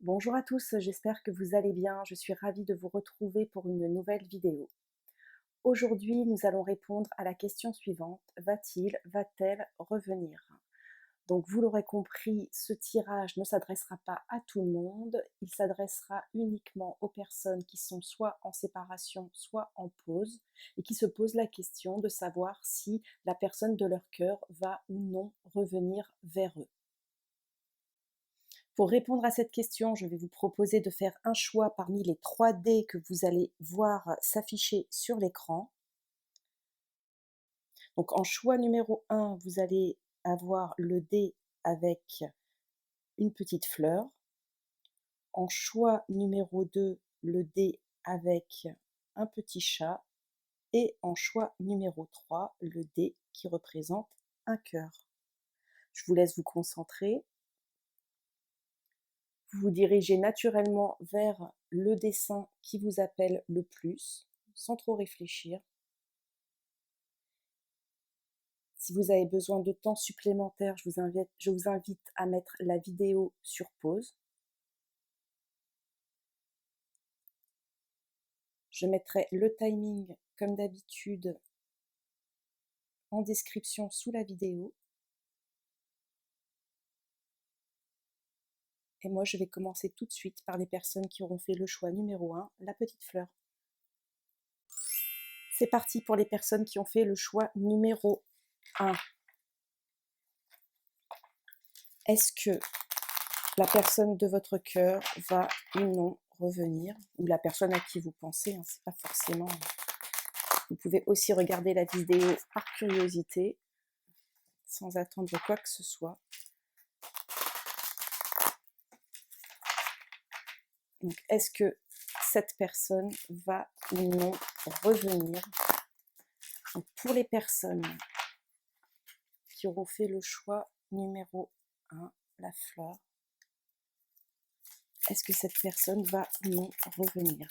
Bonjour à tous, j'espère que vous allez bien. Je suis ravie de vous retrouver pour une nouvelle vidéo. Aujourd'hui, nous allons répondre à la question suivante. Va-t-elle revenir? Donc vous l'aurez compris, ce tirage ne s'adressera pas à tout le monde. Il s'adressera uniquement aux personnes qui sont soit en séparation, soit en pause et qui se posent la question de savoir si la personne de leur cœur va ou non revenir vers eux. Pour répondre à cette question, je vais vous proposer de faire un choix parmi les 3 dés que vous allez voir s'afficher sur l'écran. Donc en choix numéro 1, vous allez avoir le dé avec une petite fleur. En choix numéro 2, le dé avec un petit chat. Et en choix numéro 3, le dé qui représente un cœur. Je vous laisse vous concentrer. Vous vous dirigez naturellement vers le dessin qui vous appelle le plus, sans trop réfléchir. Si vous avez besoin de temps supplémentaire, je vous invite à mettre la vidéo sur pause. Je mettrai le timing, comme d'habitude, en description sous la vidéo. Et moi, je vais commencer tout de suite par les personnes qui auront fait le choix numéro 1, la petite fleur. C'est parti pour les personnes qui ont fait le choix numéro 1. Est-ce que la personne de votre cœur va ou non revenir, ou la personne à qui vous pensez, hein, c'est pas forcément... Vous pouvez aussi regarder la vidéo par curiosité, sans attendre quoi que ce soit. Donc, est-ce que cette personne va ou non revenir? Donc, pour les personnes qui auront fait le choix numéro 1, la fleur, est-ce que cette personne va ou non revenir?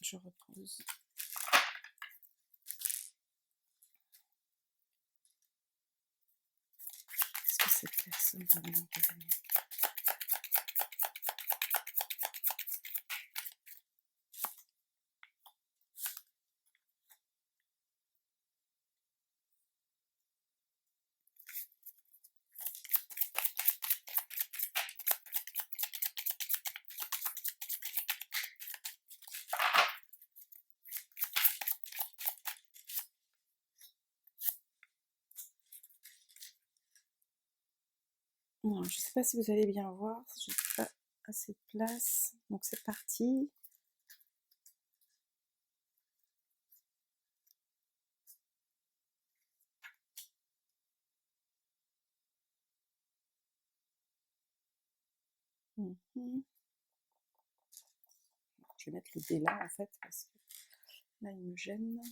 Je repose. Est-ce que cette personne va ou non revenir? Non, je ne sais pas si vous allez bien voir, je n'ai pas assez de place. Donc c'est parti. Je vais mettre le dé là en fait, parce que là il me gêne.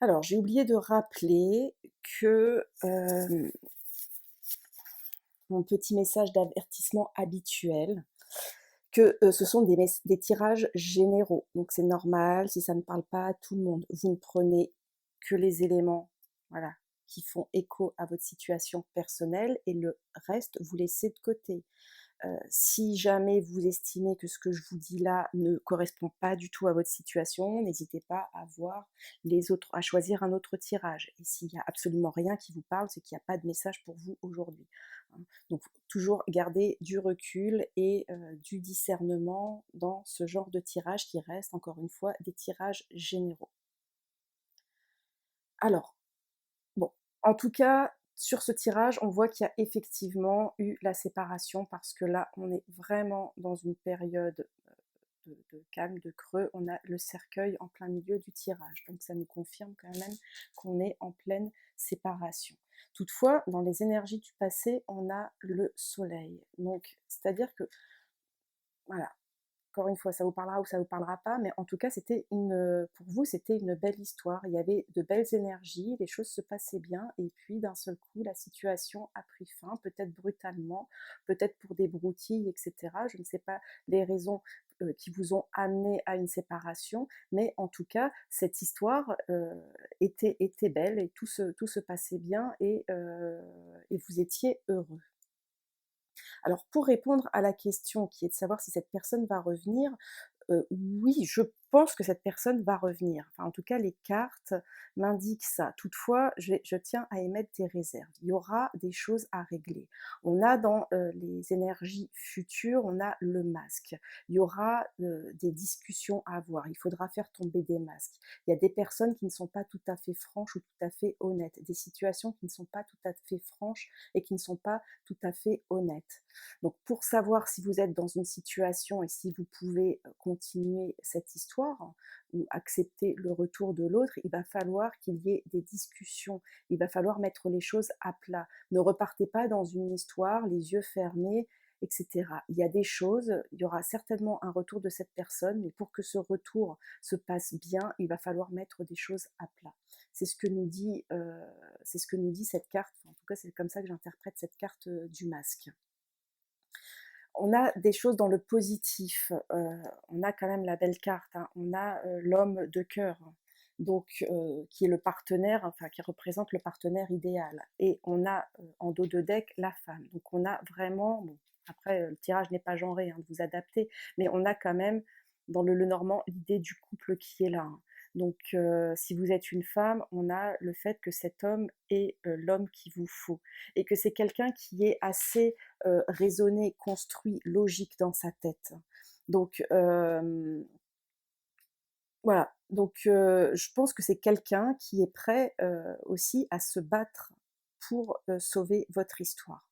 Alors, j'ai oublié de rappeler que mon petit message d'avertissement habituel, que ce sont des tirages généraux. Donc c'est normal si ça ne parle pas à tout le monde. Vous ne prenez que les éléments, voilà, qui font écho à votre situation personnelle et le reste, vous laissez de côté. Si jamais vous estimez que ce que je vous dis là ne correspond pas du tout à votre situation, n'hésitez pas à voir les autres, à choisir un autre tirage. Et s'il n'y a absolument rien qui vous parle, c'est qu'il n'y a pas de message pour vous aujourd'hui. hein. Donc toujours garder du recul et du discernement dans ce genre de tirage qui reste encore une fois des tirages généraux. Alors, bon, en tout cas, sur ce tirage, on voit qu'il y a effectivement eu la séparation parce que là, on est vraiment dans une période de calme, de creux. On a le cercueil en plein milieu du tirage. Donc ça nous confirme quand même qu'on est en pleine séparation. Toutefois, dans les énergies du passé, on a le soleil. Donc, c'est-à-dire que, voilà, encore une fois, ça vous parlera ou ça vous parlera pas, mais en tout cas, pour vous, c'était une belle histoire. Il y avait de belles énergies, les choses se passaient bien, et puis d'un seul coup, la situation a pris fin, peut-être brutalement, peut-être pour des broutilles, etc. Je ne sais pas les raisons qui vous ont amené à une séparation, mais en tout cas, cette histoire était belle et tout se passait bien et vous étiez heureux. Alors pour répondre à la question qui est de savoir si cette personne va revenir, oui, je pense que cette personne va revenir. Enfin, en tout cas, les cartes m'indiquent ça. Toutefois, je tiens à émettre des réserves. Il y aura des choses à régler. On a dans les énergies futures, on a le masque. Il y aura des discussions à avoir. Il faudra faire tomber des masques. Il y a des personnes qui ne sont pas tout à fait franches ou tout à fait honnêtes. Des situations qui ne sont pas tout à fait franches et qui ne sont pas tout à fait honnêtes. Donc pour savoir si vous êtes dans une situation et si vous pouvez continuer cette histoire ou accepter le retour de l'autre, il va falloir qu'il y ait des discussions, il va falloir mettre les choses à plat. Ne repartez pas dans une histoire, les yeux fermés, etc. Il y a des choses, il y aura certainement un retour de cette personne, mais pour que ce retour se passe bien, il va falloir mettre des choses à plat. C'est ce que nous dit, cette carte, en tout cas c'est comme ça que j'interprète cette carte du masque. On a des choses dans le positif, on a quand même la belle carte, hein. On a l'homme de cœur, donc qui est le partenaire, enfin qui représente le partenaire idéal. Et on a en dos de deck la femme. Donc on a vraiment, bon, après le tirage n'est pas genré, hein, de vous adapter, mais on a quand même dans le Lenormand l'idée du couple qui est là, hein. Donc si vous êtes une femme, on a le fait que cet homme est l'homme qu'il vous faut et que c'est quelqu'un qui est assez raisonné, construit, logique dans sa tête. Donc voilà, donc je pense que c'est quelqu'un qui est prêt aussi à se battre pour sauver votre histoire.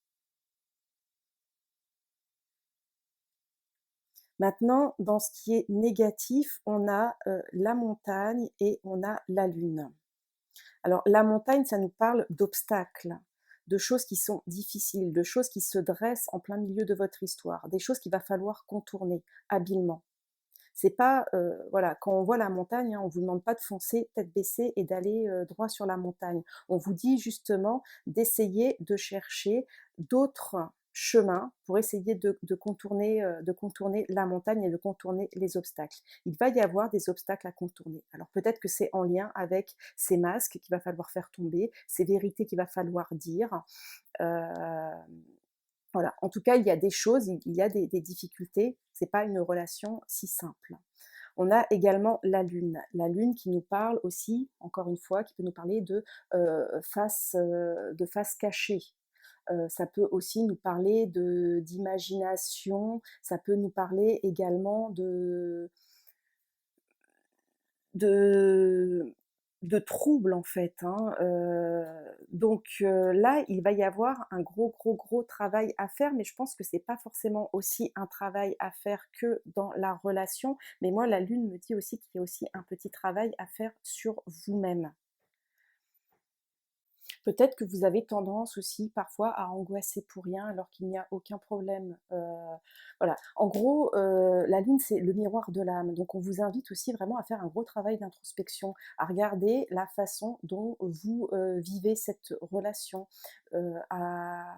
Maintenant, dans ce qui est négatif, on a la montagne et on a la lune. Alors la montagne, ça nous parle d'obstacles, de choses qui sont difficiles, de choses qui se dressent en plein milieu de votre histoire, des choses qu'il va falloir contourner habilement. C'est pas, voilà, quand on voit la montagne, hein, on vous demande pas de foncer tête baissée et d'aller droit sur la montagne. On vous dit justement d'essayer de chercher d'autres chemins pour essayer de contourner la montagne et de contourner les obstacles. Il va y avoir des obstacles à contourner. Alors peut-être que c'est en lien avec ces masques qu'il va falloir faire tomber, ces vérités qu'il va falloir dire. Euh, voilà, en tout cas, il y a des choses, il y a des difficultés, c'est pas une relation si simple. On a également la lune qui nous parle aussi, encore une fois, qui peut nous parler de face cachée. Ça peut aussi nous parler d'imagination, ça peut nous parler également de de troubles en fait, hein, donc là, il va y avoir un gros travail à faire, mais je pense que c'est pas forcément aussi un travail à faire que dans la relation, mais moi la lune me dit aussi qu'il y a aussi un petit travail à faire sur vous-même. Peut-être que vous avez tendance aussi parfois à angoisser pour rien alors qu'il n'y a aucun problème. Voilà. En gros, la lune, c'est le miroir de l'âme. Donc on vous invite aussi vraiment à faire un gros travail d'introspection, à regarder la façon dont vous vivez cette relation, à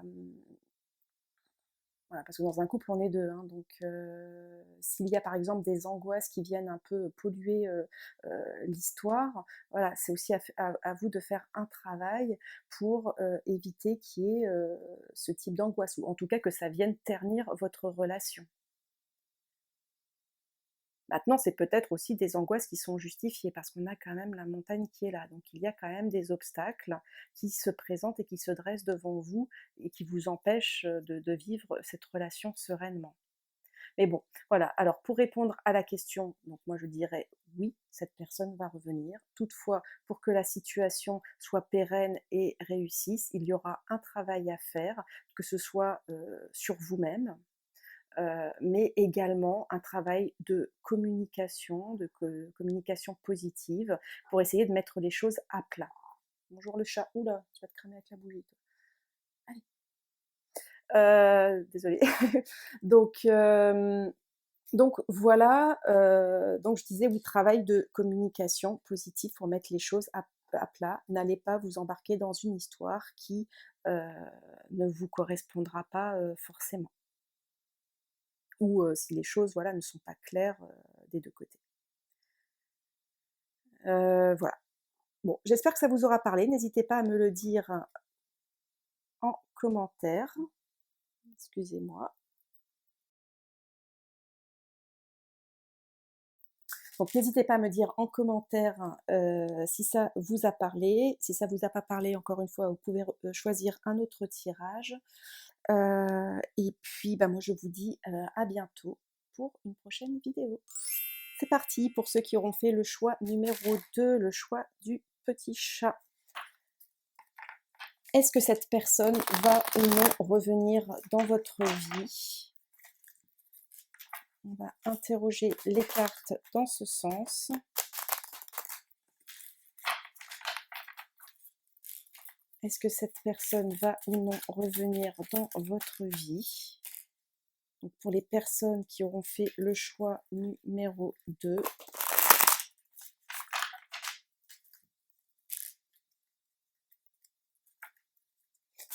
voilà, parce que dans un couple, on est 2, hein, donc s'il y a par exemple des angoisses qui viennent un peu polluer l'histoire, voilà, c'est aussi à vous de faire un travail pour éviter qu'il y ait ce type d'angoisse, ou en tout cas que ça vienne ternir votre relation. Maintenant, c'est peut-être aussi des angoisses qui sont justifiées parce qu'on a quand même la montagne qui est là. Donc il y a quand même des obstacles qui se présentent et qui se dressent devant vous et qui vous empêchent de vivre cette relation sereinement. Mais bon, voilà. Alors pour répondre à la question, donc moi je dirais oui, cette personne va revenir. Toutefois, pour que la situation soit pérenne et réussisse, il y aura un travail à faire, que ce soit sur vous-même, mais également un travail de communication, communication positive, pour essayer de mettre les choses à plat. Bonjour le chat, oula, tu vas te cramer avec la bougie. Allez. Désolée. donc, donc voilà, donc je disais oui, travail de communication positive pour mettre les choses à plat. N'allez pas vous embarquer dans une histoire qui ne vous correspondra pas forcément. Ou si les choses voilà, ne sont pas claires des deux côtés. Voilà. Bon, j'espère que ça vous aura parlé. N'hésitez pas à me le dire en commentaire. Excusez-moi. Donc n'hésitez pas à me dire en commentaire si ça vous a parlé. Si ça vous a pas parlé, encore une fois, vous pouvez choisir un autre tirage. Et puis, bah, moi, je vous dis à bientôt pour une prochaine vidéo. C'est parti pour ceux qui auront fait le choix numéro 2, le choix du petit chat. Est-ce que cette personne va ou non revenir dans votre vie? On va interroger les cartes dans ce sens. Est-ce que cette personne va ou non revenir dans votre vie? Donc pour les personnes qui auront fait le choix numéro 2.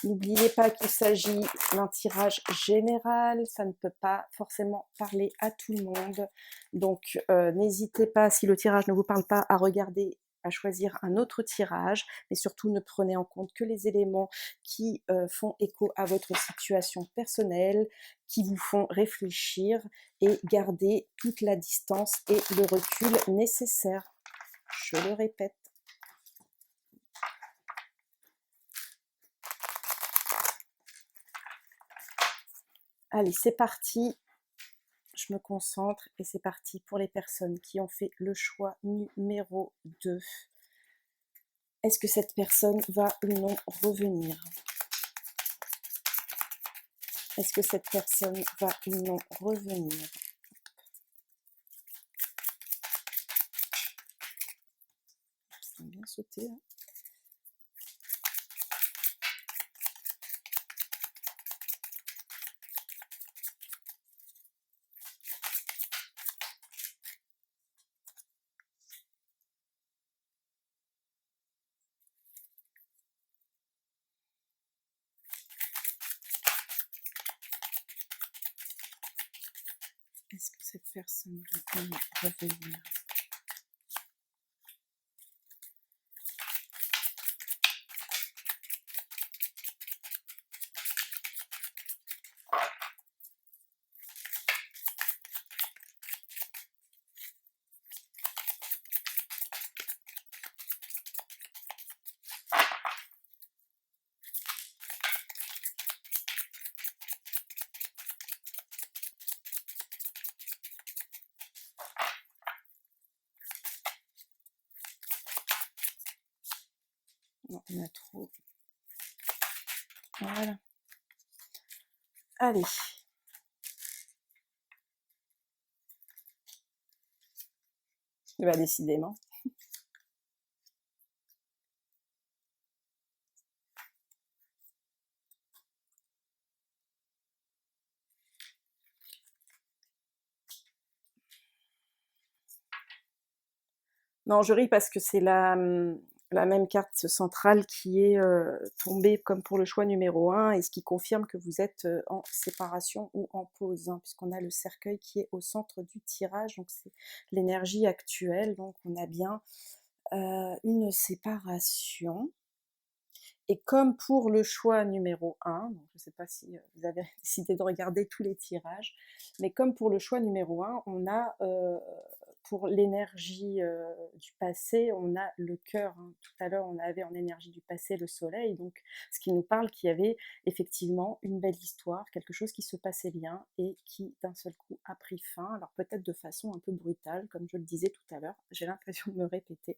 N'oubliez pas qu'il s'agit d'un tirage général, ça ne peut pas forcément parler à tout le monde. Donc n'hésitez pas, si le tirage ne vous parle pas, à regarder, à choisir un autre tirage, mais surtout ne prenez en compte que les éléments qui font écho à votre situation personnelle, qui vous font réfléchir et garder toute la distance et le recul nécessaire. Je le répète. Allez, c'est parti. Je me concentre et c'est parti pour les personnes qui ont fait le choix numéro 2. Est-ce que cette personne va ou non revenir? Est-ce que cette personne va ou non revenir? Ça a bien sauté. Hein. Est-ce que cette personne va ou non revenir? Non, il y en a trop. Voilà. Allez. Bah, décidément. Non, je ris parce que c'est la même carte centrale qui est tombée comme pour le choix numéro 1 et ce qui confirme que vous êtes en séparation ou en pause, hein, puisqu'on a le cercueil qui est au centre du tirage, donc c'est l'énergie actuelle, donc on a bien une séparation. Et comme pour le choix numéro 1, donc je ne sais pas si vous avez décidé de regarder tous les tirages, mais comme pour le choix numéro 1, on a pour l'énergie du passé, on a le cœur. Hein. Tout à l'heure, on avait en énergie du passé le soleil, donc ce qui nous parle qu'il y avait effectivement une belle histoire, quelque chose qui se passait bien et qui d'un seul coup a pris fin. Alors peut-être de façon un peu brutale, comme je le disais tout à l'heure, j'ai l'impression de me répéter.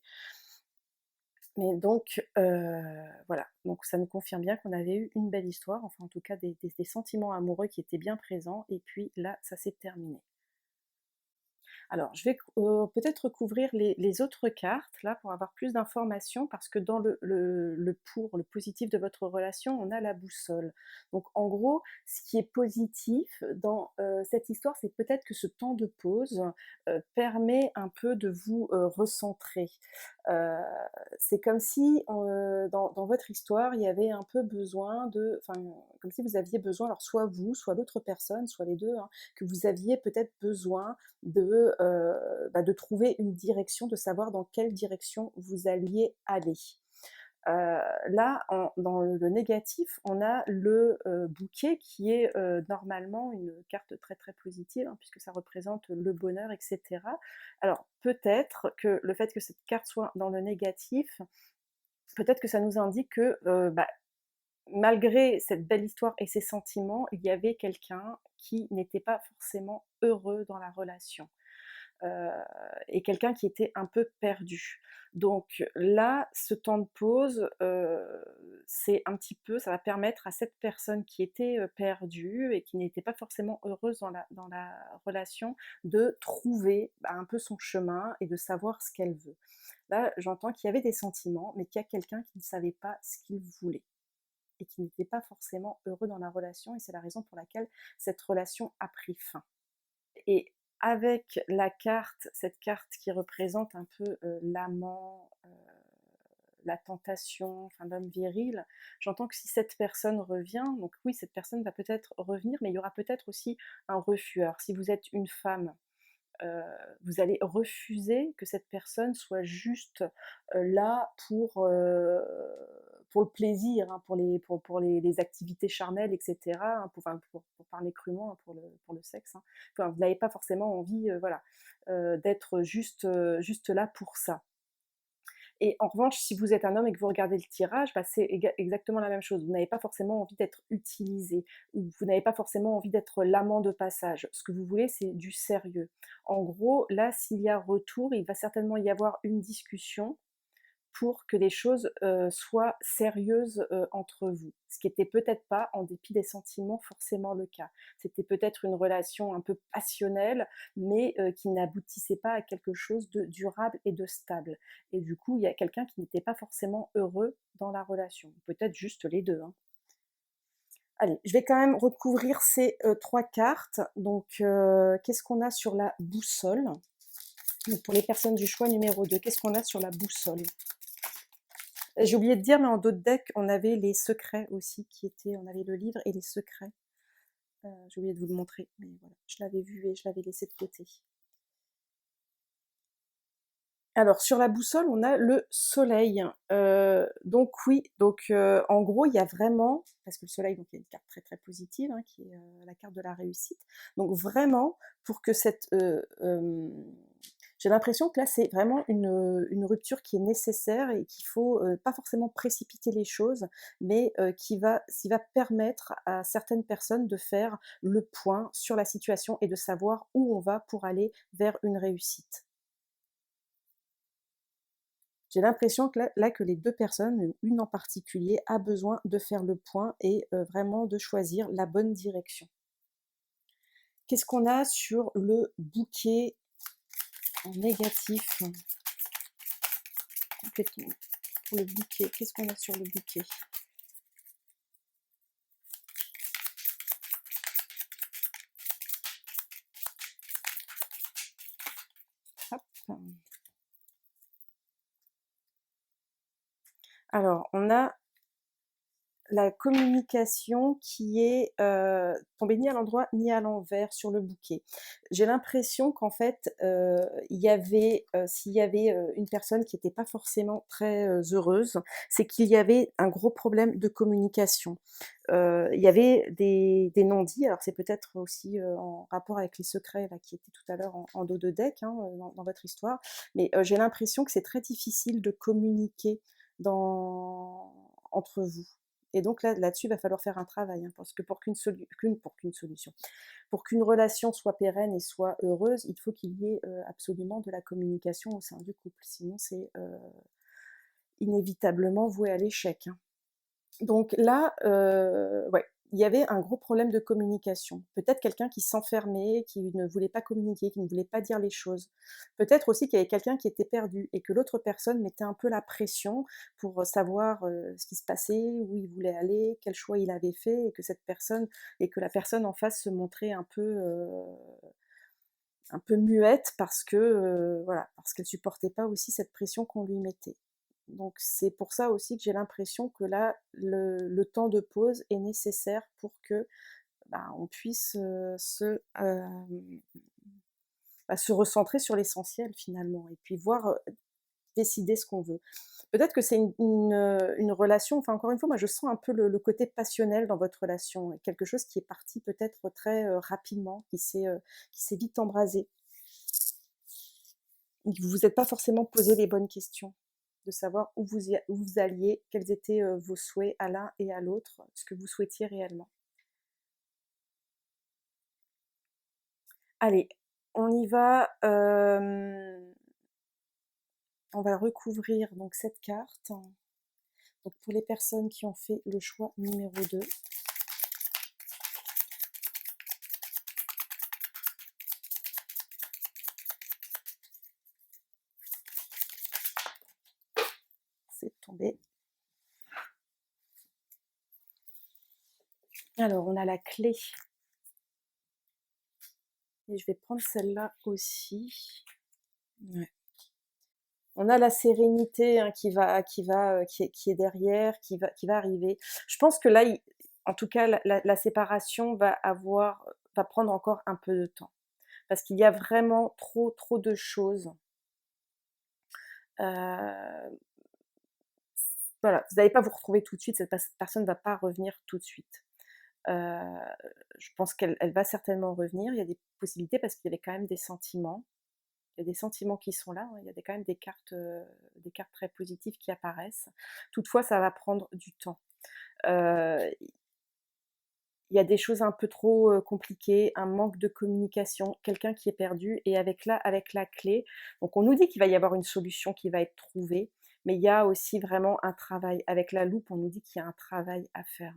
Mais donc, voilà, donc ça nous confirme bien qu'on avait eu une belle histoire, enfin en tout cas des sentiments amoureux qui étaient bien présents, et puis là, ça s'est terminé. Alors, je vais peut-être recouvrir les autres cartes, là, pour avoir plus d'informations, parce que dans le positif de votre relation, on a la boussole. Donc, en gros, ce qui est positif dans cette histoire, c'est peut-être que ce temps de pause permet un peu de vous recentrer. Euh, c'est comme si, dans votre histoire, il y avait un peu besoin enfin, comme si vous aviez besoin, alors soit vous, soit l'autre personne, soit les deux, hein, que vous aviez peut-être besoin de trouver une direction, de savoir dans quelle direction vous alliez aller. Là, dans le négatif, on a le bouquet qui est normalement une carte très très positive, hein, puisque ça représente le bonheur, etc. Alors peut-être que le fait que cette carte soit dans le négatif, peut-être que ça nous indique que malgré cette belle histoire et ces sentiments, il y avait quelqu'un qui n'était pas forcément heureux dans la relation. euh, et quelqu'un qui était un peu perdu. Donc là, ce temps de pause, c'est un petit peu, ça va permettre à cette personne qui était perdue et qui n'était pas forcément heureuse dans la relation de trouver un peu son chemin et de savoir ce qu'elle veut. Là, j'entends qu'il y avait des sentiments, mais qu'il y a quelqu'un qui ne savait pas ce qu'il voulait et qui n'était pas forcément heureux dans la relation, et c'est la raison pour laquelle cette relation a pris fin. Et avec cette carte qui représente un peu l'amant, la tentation, enfin l'homme viril, j'entends que si cette personne revient, donc oui, cette personne va peut-être revenir, mais il y aura peut-être aussi un refus. Alors, si vous êtes une femme, vous allez refuser que cette personne soit juste là pour le plaisir, hein, pour les activités charnelles, etc. Hein, pour parler crûment, hein, pour le sexe. Hein. Enfin, vous n'avez pas forcément envie voilà, d'être juste là pour ça. Et en revanche, si vous êtes un homme et que vous regardez le tirage, c'est exactement la même chose. Vous n'avez pas forcément envie d'être utilisé, ou vous n'avez pas forcément envie d'être l'amant de passage. Ce que vous voulez, c'est du sérieux. En gros, là, s'il y a retour, il va certainement y avoir une discussion pour que les choses soient sérieuses entre vous. Ce qui n'était peut-être pas, en dépit des sentiments, forcément le cas. C'était peut-être une relation un peu passionnelle, mais qui n'aboutissait pas à quelque chose de durable et de stable. Et du coup, il y a quelqu'un qui n'était pas forcément heureux dans la relation. Peut-être juste les deux. Hein. Allez, je vais quand même recouvrir ces trois cartes. Donc, qu'est-ce qu'on a sur la boussole? Donc, pour les personnes du choix numéro 2, qu'est-ce qu'on a sur la boussole? J'ai oublié de dire, mais en dos de deck, on avait les secrets aussi on avait le livre et les secrets. J'ai oublié de vous le montrer, mais voilà, je l'avais vu et je l'avais laissé de côté. Alors, sur la boussole, on a le soleil. Donc oui, en gros, il y a vraiment, parce que le soleil, donc il y a une carte très très positive, hein, qui est la carte de la réussite. Donc vraiment, pour que j'ai l'impression que là, c'est vraiment une rupture qui est nécessaire et qu'il faut pas forcément précipiter les choses, mais qui va permettre à certaines personnes de faire le point sur la situation et de savoir où on va pour aller vers une réussite. J'ai l'impression que là, que les deux personnes, une en particulier, a besoin de faire le point et vraiment de choisir la bonne direction. Qu'est-ce qu'on a sur le bouquet en négatif? Complètement. Pour le bouquet, qu'est-ce qu'on a sur le bouquet? Hop. Alors, on a la communication qui est, tombée ni à l'endroit ni à l'envers sur le bouquet. J'ai l'impression qu'en fait, il y avait, s'il y avait, une personne qui était pas forcément très, heureuse, c'est qu'il y avait un gros problème de communication. Il y avait des non-dits, alors c'est peut-être aussi, en rapport avec les secrets là qui étaient tout à l'heure en dos de deck, hein, dans votre histoire, mais, j'ai l'impression que c'est très difficile de communiquer entre vous. Et donc là-dessus, il va falloir faire un travail, hein, parce que pour qu'une solution, pour qu'une relation soit pérenne et soit heureuse, il faut qu'il y ait, absolument de la communication au sein du couple. Sinon c'est, inévitablement voué à l'échec, hein. Donc là, ouais, il y avait un gros problème de communication. Peut-être quelqu'un qui s'enfermait, qui ne voulait pas communiquer, qui ne voulait pas dire les choses. Peut-être aussi qu'il y avait quelqu'un qui était perdu et que l'autre personne mettait un peu la pression pour, savoir, ce qui se passait, où il voulait aller, quel choix il avait fait et que la personne en face se montrait un peu muette parce que, voilà, parce qu'elle supportait pas aussi cette pression qu'on lui mettait. Donc c'est pour ça aussi que j'ai l'impression que là, le temps de pause est nécessaire pour que, bah, on puisse, se recentrer sur l'essentiel finalement et puis voir, décider ce qu'on veut. Peut-être que c'est une relation, enfin encore une fois, moi je sens un peu le côté passionnel dans votre relation, quelque chose qui est parti peut-être très, rapidement, qui s'est vite embrasé. Vous vous êtes pas forcément posé les bonnes questions, de savoir où vous alliez, quels étaient, vos souhaits à l'un et à l'autre, ce que vous souhaitiez réellement. Allez, on y va, on va recouvrir donc cette carte. Donc pour les personnes qui ont fait le choix numéro 2, c'est tombé. Alors on a la clé et je vais prendre celle-là aussi. Ouais. On a la sérénité, hein, qui est derrière, qui va arriver. Je pense que là, en tout cas, la séparation va prendre encore un peu de temps. Parce qu'il y a vraiment trop de choses. Euh, voilà, vous n'allez pas vous retrouver tout de suite, cette personne ne va pas revenir tout de suite. Euh, je pense qu'elle va certainement revenir. Il y a des possibilités parce qu'il y avait quand même des sentiments. Il y a des sentiments qui sont là, hein, il y a quand même des cartes très positives qui apparaissent. Toutefois, ça va prendre du temps. Euh, il y a des choses un peu trop compliquées, un manque de communication, quelqu'un qui est perdu, et avec la clé. Donc on nous dit qu'il va y avoir une solution qui va être trouvée, mais il y a aussi vraiment un travail. Avec la loupe, on nous dit qu'il y a un travail à faire.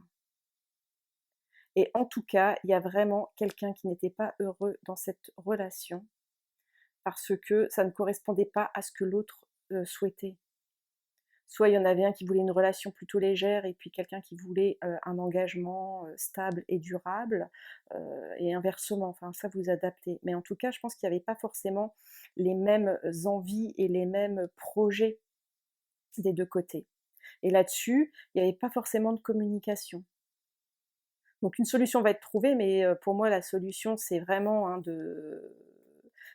Et en tout cas, il y a vraiment quelqu'un qui n'était pas heureux dans cette relation parce que ça ne correspondait pas à ce que l'autre souhaitait. Soit il y en avait un qui voulait une relation plutôt légère et puis quelqu'un qui voulait un engagement stable et durable, et inversement, enfin ça vous adaptez. Mais en tout cas, je pense qu'il n'y avait pas forcément les mêmes envies et les mêmes projets des deux côtés. Et là-dessus, il n'y avait pas forcément de communication. Donc une solution va être trouvée, mais pour moi la solution c'est vraiment, hein, de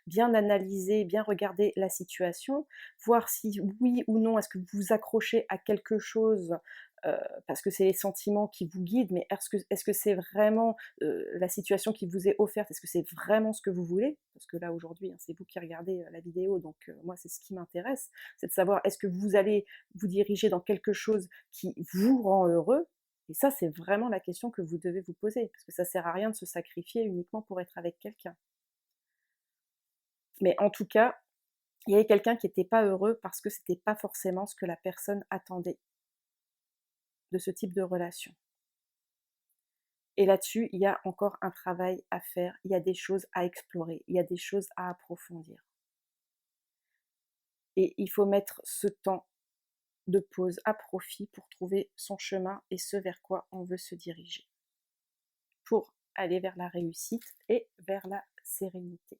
bien analyser, bien regarder la situation, voir si oui ou non est-ce que vous vous accrochez à quelque chose, parce que c'est les sentiments qui vous guident, mais est-ce que c'est vraiment, la situation qui vous est offerte, est-ce que c'est vraiment ce que vous voulez? Parce que là aujourd'hui, hein, c'est vous qui regardez, la vidéo, donc moi c'est ce qui m'intéresse, c'est de savoir est-ce que vous allez vous diriger dans quelque chose qui vous rend heureux? Et ça, c'est vraiment la question que vous devez vous poser, parce que ça sert à rien de se sacrifier uniquement pour être avec quelqu'un. Mais en tout cas, il y avait quelqu'un qui n'était pas heureux parce que c'était pas forcément ce que la personne attendait de ce type de relation. Et là-dessus, il y a encore un travail à faire, il y a des choses à explorer, il y a des choses à approfondir. Et il faut mettre ce temps de pause à profit pour trouver son chemin et ce vers quoi on veut se diriger, pour aller vers la réussite et vers la sérénité.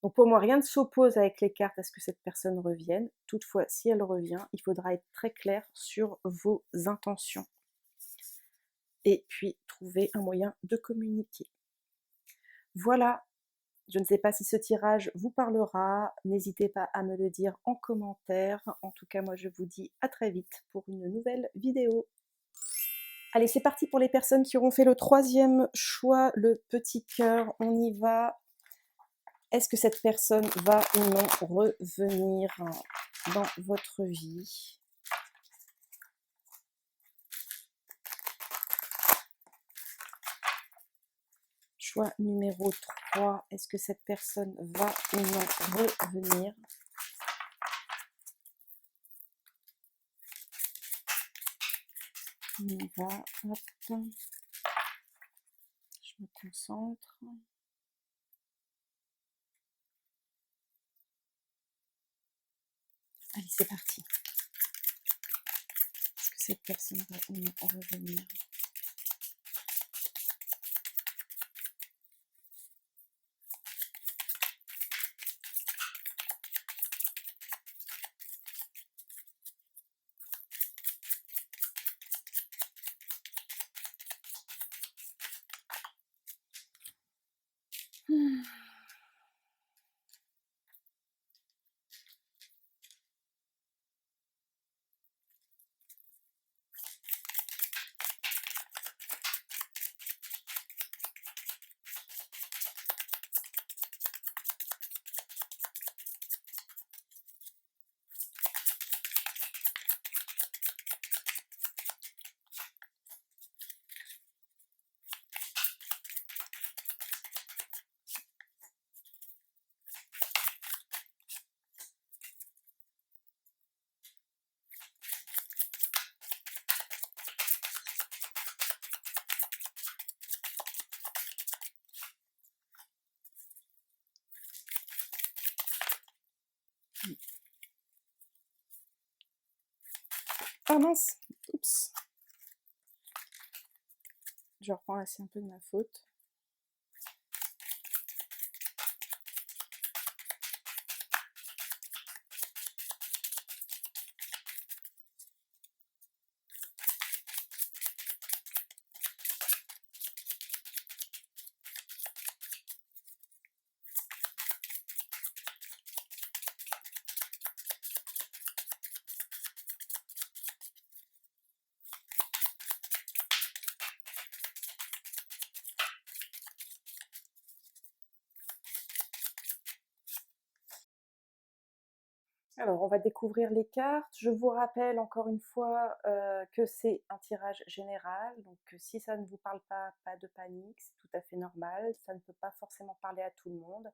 Donc pour moi, rien ne s'oppose avec les cartes à ce que cette personne revienne. Toutefois, si elle revient, il faudra être très clair sur vos intentions. Et puis trouver un moyen de communiquer. Voilà, je ne sais pas si ce tirage vous parlera, n'hésitez pas à me le dire en commentaire. En tout cas, moi je vous dis à très vite pour une nouvelle vidéo. Allez, c'est parti pour les personnes qui auront fait le troisième choix, le petit cœur, on y va. Est-ce que cette personne va ou non revenir dans votre vie? Choix numéro 3, est-ce que cette personne va ou non revenir? On y va, hop, je me concentre. Allez, c'est parti. Est-ce que cette personne va ou non revenir? Ah mince, oups. Je reprends là, c'est un peu de ma faute. Alors, on va découvrir les cartes. Je vous rappelle encore une fois que c'est un tirage général. Donc, si ça ne vous parle pas, pas de panique, c'est tout à fait normal. Ça ne peut pas forcément parler à tout le monde.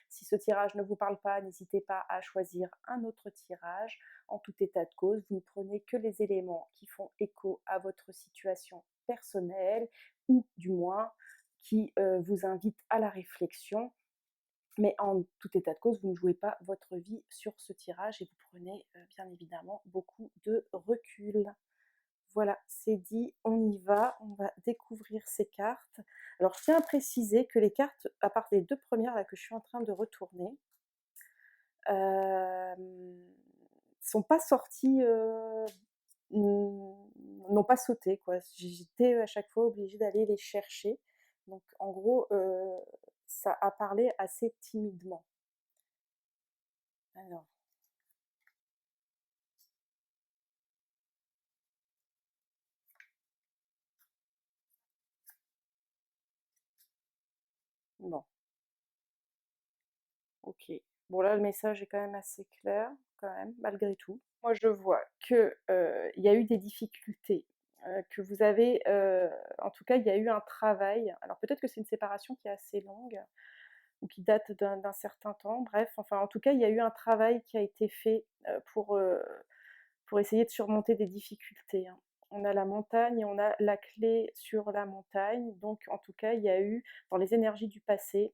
Si ce tirage ne vous parle pas, n'hésitez pas à choisir un autre tirage. En tout état de cause, vous ne prenez que les éléments qui font écho à votre situation personnelle ou du moins qui vous invitent à la réflexion. Mais en tout état de cause, vous ne jouez pas votre vie sur ce tirage et vous prenez bien évidemment beaucoup de recul. Voilà, c'est dit, on y va, on va découvrir ces cartes. Alors je tiens à préciser que les cartes, à part les deux premières là, que je suis en train de retourner, sont pas sorties, n'ont pas sauté quoi. J'étais à chaque fois obligée d'aller les chercher. Donc en gros, ça a parlé assez timidement. Alors, bon. OK. Bon là, le message est quand même assez clair, quand même, malgré tout. Moi, je vois que, il y a eu des difficultés, que vous avez, en tout cas, il y a eu un travail. Alors peut-être que c'est une séparation qui est assez longue ou qui date d'un certain temps. Bref, enfin, en tout cas, il y a eu un travail qui a été fait, pour essayer de surmonter des difficultés, hein. On a la montagne et on a la clé sur la montagne. Donc en tout cas, il y a eu, dans les énergies du passé,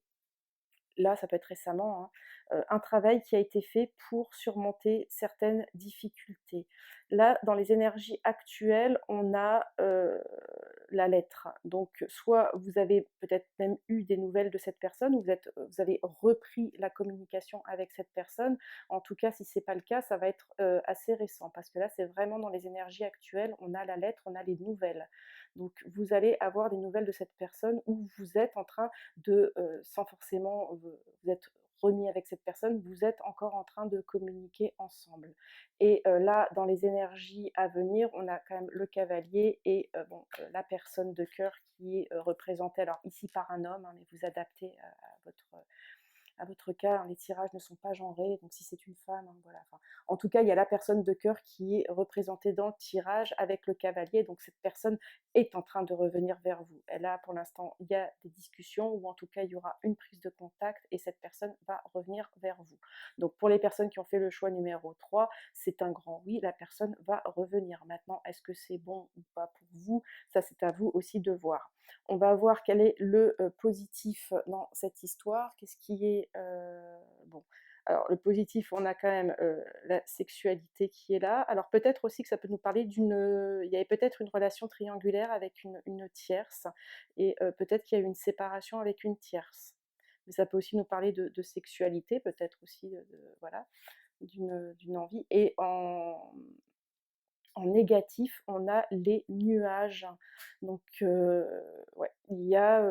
là, ça peut être récemment, hein, un travail qui a été fait pour surmonter certaines difficultés. Là, dans les énergies actuelles, on a la lettre. Donc, soit vous avez peut-être même eu des nouvelles de cette personne, ou vous avez repris la communication avec cette personne. En tout cas, si ce n'est pas le cas, ça va être assez récent, parce que là, c'est vraiment dans les énergies actuelles, on a la lettre, on a les nouvelles. Donc, vous allez avoir des nouvelles de cette personne, où vous êtes en train de, sans forcément vous êtes remis avec cette personne, vous êtes encore en train de communiquer ensemble. Et là, dans les énergies à venir, on a quand même le cavalier et la personne de cœur qui est représentée, alors ici par un homme, hein, mais vous adaptez à votre cas, hein, les tirages ne sont pas genrés, donc si c'est une femme, hein, voilà. Enfin, en tout cas, il y a la personne de cœur qui est représentée dans le tirage avec le cavalier, donc cette personne est en train de revenir vers vous. Et là, pour l'instant, il y a des discussions, ou en tout cas, il y aura une prise de contact, et cette personne va revenir vers vous. Donc pour les personnes qui ont fait le choix numéro 3, c'est un grand oui, la personne va revenir. Maintenant, est-ce que c'est bon ou pas pour vous? Ça, c'est à vous aussi de voir. On va voir quel est le positif dans cette histoire. Qu'est-ce qui est bon. Alors le positif, on a quand même la sexualité qui est là. Alors peut-être aussi que ça peut nous parler il y avait peut-être une relation triangulaire avec une tierce, et peut-être qu'il y a eu une séparation avec une tierce. Mais ça peut aussi nous parler de sexualité, peut-être aussi voilà, d'une envie. Et en négatif, on a les nuages. Donc, ouais, il y a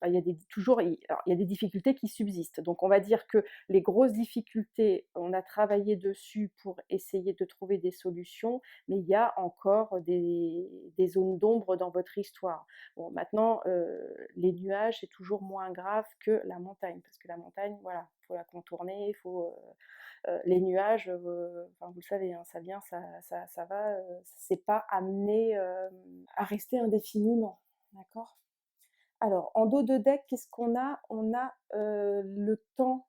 alors, il y a des difficultés qui subsistent. Donc, on va dire que les grosses difficultés, on a travaillé dessus pour essayer de trouver des solutions, mais il y a encore des zones d'ombre dans votre histoire. Bon, maintenant, les nuages, c'est toujours moins grave que la montagne, parce que la montagne, voilà, il faut la contourner, il faut les nuages, enfin, vous le savez, hein, ça vient, ça va, c'est pas amené à rester indéfiniment, d'accord? Alors, en dos de deck, qu'est-ce qu'on a? On a le temps.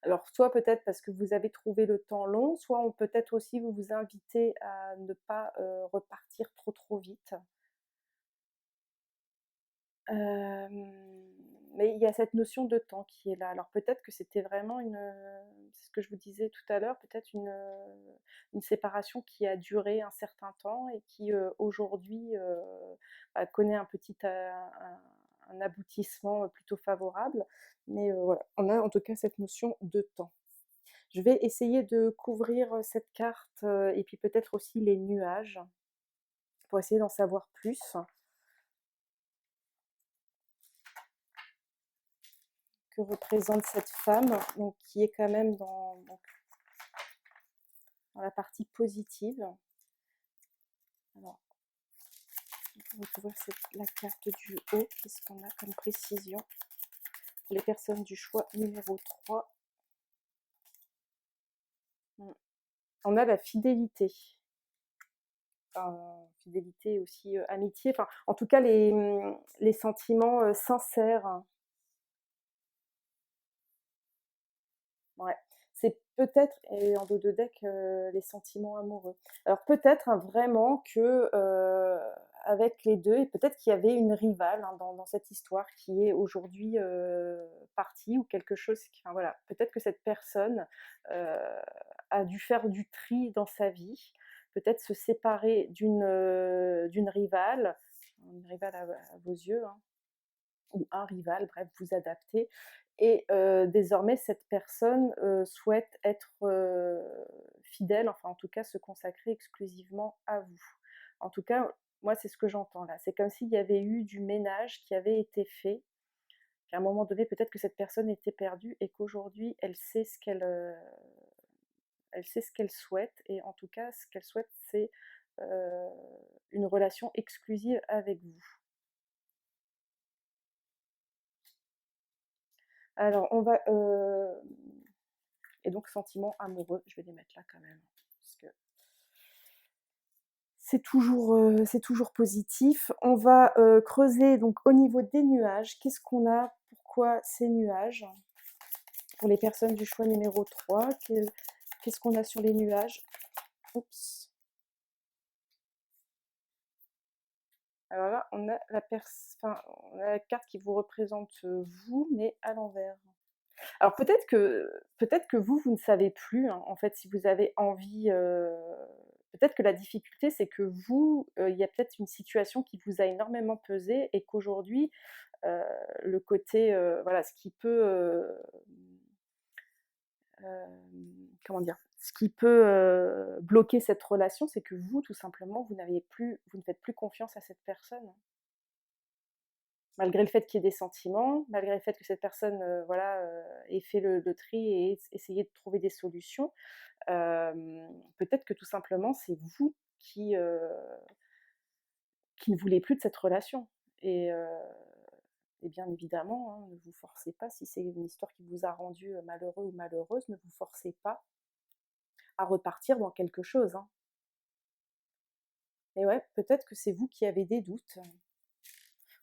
Alors, soit peut-être parce que vous avez trouvé le temps long, soit peut-être aussi vous vous invitez à ne pas repartir trop vite. Mais il y a cette notion de temps qui est là. Alors peut-être que c'était vraiment c'est ce que je vous disais tout à l'heure, peut-être une séparation qui a duré un certain temps et qui aujourd'hui connaît un aboutissement plutôt favorable. Mais voilà, on a en tout cas cette notion de temps. Je vais essayer de couvrir cette carte et puis peut-être aussi les nuages pour essayer d'en savoir plus. Que représente cette femme, donc qui est quand même dans la partie positive. Alors, on va ouvrir la carte du haut. Qu'est-ce qu'on a comme précision pour les personnes du choix numéro 3? On a la fidélité. Enfin, fidélité aussi, amitié. Enfin, en tout cas, les sentiments sincères. Ouais, c'est peut-être, et en dos de deck, les sentiments amoureux. Alors peut-être, hein, vraiment que, avec les 2, et peut-être qu'il y avait une rivale, hein, dans cette histoire qui est aujourd'hui, partie, ou quelque chose qui, enfin voilà, peut-être que cette personne, heu, a dû faire du tri dans sa vie, peut-être se séparer d'une rivale, une rivale à vos yeux, hein, ou un rival, bref, vous adaptez. Et désormais, cette personne souhaite être fidèle, enfin en tout cas se consacrer exclusivement à vous. En tout cas, moi, c'est ce que j'entends là. C'est comme s'il y avait eu du ménage qui avait été fait, qu'à un moment donné, peut-être que cette personne était perdue et qu'aujourd'hui, elle sait ce qu'elle souhaite. Et en tout cas, ce qu'elle souhaite, c'est une relation exclusive avec vous. Alors, on va. Et donc, sentiments amoureux, je vais les mettre là quand même, parce que c'est toujours positif. On va creuser donc au niveau des nuages. Qu'est-ce qu'on a? Pourquoi ces nuages? Pour les personnes du choix numéro 3, qu'est-ce qu'on a sur les nuages? Oups. Alors là, on a on a la carte qui vous représente vous, mais à l'envers. Alors peut-être que vous ne savez plus, hein, en fait, si vous avez envie, peut-être que la difficulté, c'est que vous, il y a peut-être une situation qui vous a énormément pesé et qu'aujourd'hui, heu, le côté, voilà, ce qui peut, comment dire? Ce qui peut, bloquer cette relation, c'est que vous, tout simplement, vous ne faites plus confiance à cette personne. Malgré le fait qu'il y ait des sentiments, malgré le fait que cette personne, voilà, ait fait le tri et ait essayé de trouver des solutions, peut-être que tout simplement c'est vous qui ne voulez plus de cette relation et bien évidemment, hein, ne vous forcez pas si c'est une histoire qui vous a rendu, malheureux ou malheureuse, ne vous forcez pas à repartir dans quelque chose, hein. Et ouais, peut-être que c'est vous qui avez des doutes.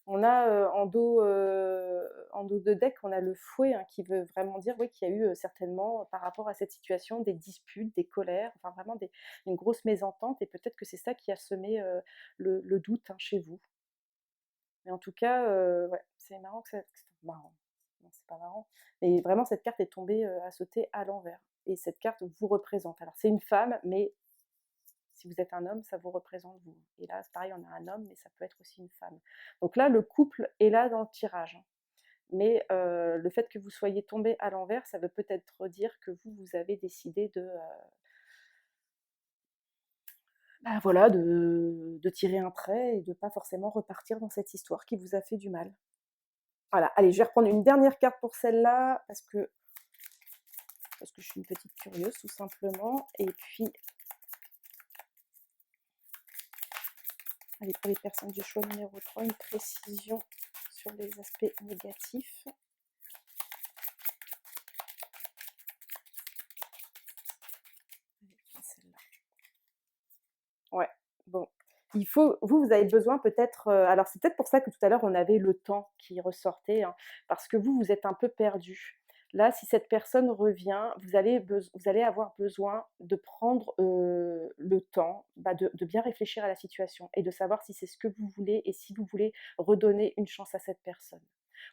On a, en dos de deck, on a le fouet, hein, qui veut vraiment dire, oui, qu'il y a eu, certainement, par rapport à cette situation, des disputes, des colères, enfin vraiment une grosse mésentente et peut-être que c'est ça qui a semé, le doute, hein, chez vous. Mais en tout cas, ouais, c'est marrant que ça c'est marrant, non, c'est pas marrant, mais vraiment cette carte est tombée, à sauter à l'envers et cette carte vous représente. Alors c'est une femme, mais si vous êtes un homme, ça vous représente vous. Et là, c'est pareil, on a un homme, mais ça peut être aussi une femme. Donc là, le couple est là dans le tirage, hein. Mais le fait que vous soyez tombé à l'envers, ça veut peut-être dire que vous, vous avez décidé de, bah, voilà, de tirer un trait et de pas forcément repartir dans cette histoire qui vous a fait du mal. Voilà, allez, je vais reprendre une dernière carte pour celle-là parce que je suis une petite curieuse tout simplement et puis allez, pour les personnes du choix numéro 3, une précision sur les aspects négatifs. Allez, je prends celle-là. Ouais, bon. Vous avez besoin peut-être, alors c'est peut-être pour ça que tout à l'heure on avait le temps qui ressortait, hein, parce que vous êtes un peu perdu. Là, si cette personne revient, vous allez avoir besoin de prendre, le temps, bah, de bien réfléchir à la situation et de savoir si c'est ce que vous voulez et si vous voulez redonner une chance à cette personne.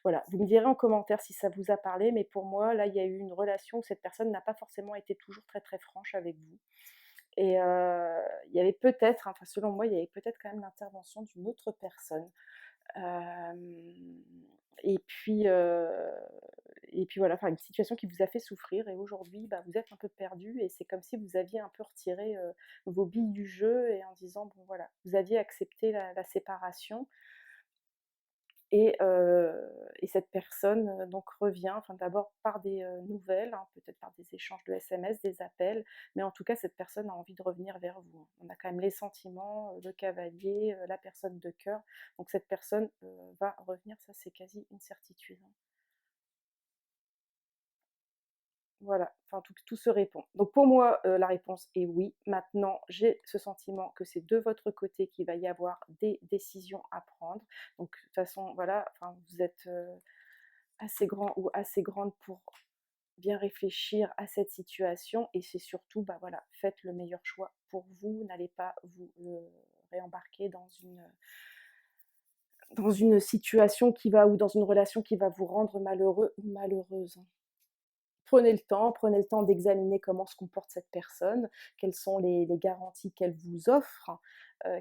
Voilà, vous me direz en commentaire si ça vous a parlé, mais pour moi, là, il y a eu une relation où cette personne n'a pas forcément été toujours très, très franche avec vous. Et il y avait peut-être, enfin selon moi, il y avait peut-être quand même l'intervention d'une autre personne. Hem et puis, heu et puis voilà, enfin une situation qui vous a fait souffrir et aujourd'hui, bah, vous êtes un peu perdu et c'est comme si vous aviez un peu retiré, vos billes du jeu et en disant: «Bon voilà», vous aviez accepté la séparation et cette personne, donc revient, enfin d'abord par des, nouvelles, hein, peut-être par des échanges de SMS, des appels, mais en tout cas cette personne a envie de revenir vers vous, hein. On a quand même les sentiments, le cavalier, la personne de cœur, donc cette personne, va revenir, ça c'est quasi une certitude, hein. Voilà, enfin tout se répond. Donc pour moi, la réponse est oui. Maintenant, j'ai ce sentiment que c'est de votre côté qu'il va y avoir des décisions à prendre. Donc de toute façon, voilà, enfin vous êtes, assez grand ou assez grande pour bien réfléchir à cette situation et c'est surtout, bah, voilà, faites le meilleur choix pour vous. N'allez pas vous, réembarquer dans une situation qui va ou dans une relation qui va vous rendre malheureux ou malheureuse. Prenez le temps d'examiner comment se comporte cette personne, quelles sont les garanties qu'elle vous offre,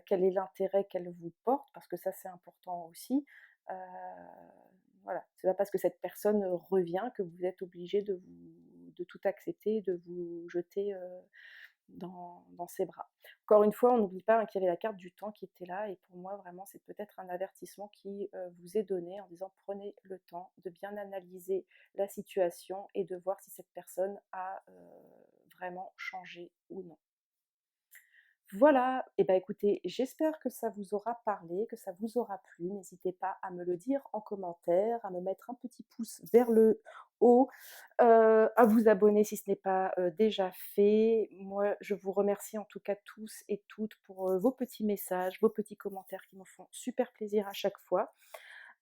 quel est l'intérêt qu'elle vous porte, parce que ça c'est important aussi. Heu, voilà, c'est pas parce que cette personne, revient que vous êtes obligé de tout accepter, de vous jeter, dans ses bras. Encore une fois, on n'oublie pas, hein, qu'il y avait la carte du temps qui était là et pour moi vraiment c'est peut-être un avertissement qui, vous est donné en disant: «Prenez le temps de bien analyser la situation et de voir si cette personne a, vraiment changé ou non». Voilà, et bah, écoutez, j'espère que ça vous aura parlé, que ça vous aura plu. N'hésitez pas à me le dire en commentaire, à me mettre un petit pouce vers le haut, à vous abonner si ce n'est pas, déjà fait. Moi, je vous remercie en tout cas tous et toutes pour, vos petits messages, vos petits commentaires qui me font super plaisir à chaque fois.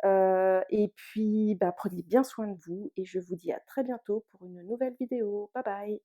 Et puis, bah, prenez bien soin de vous et je vous dis à très bientôt pour une nouvelle vidéo. Bye bye.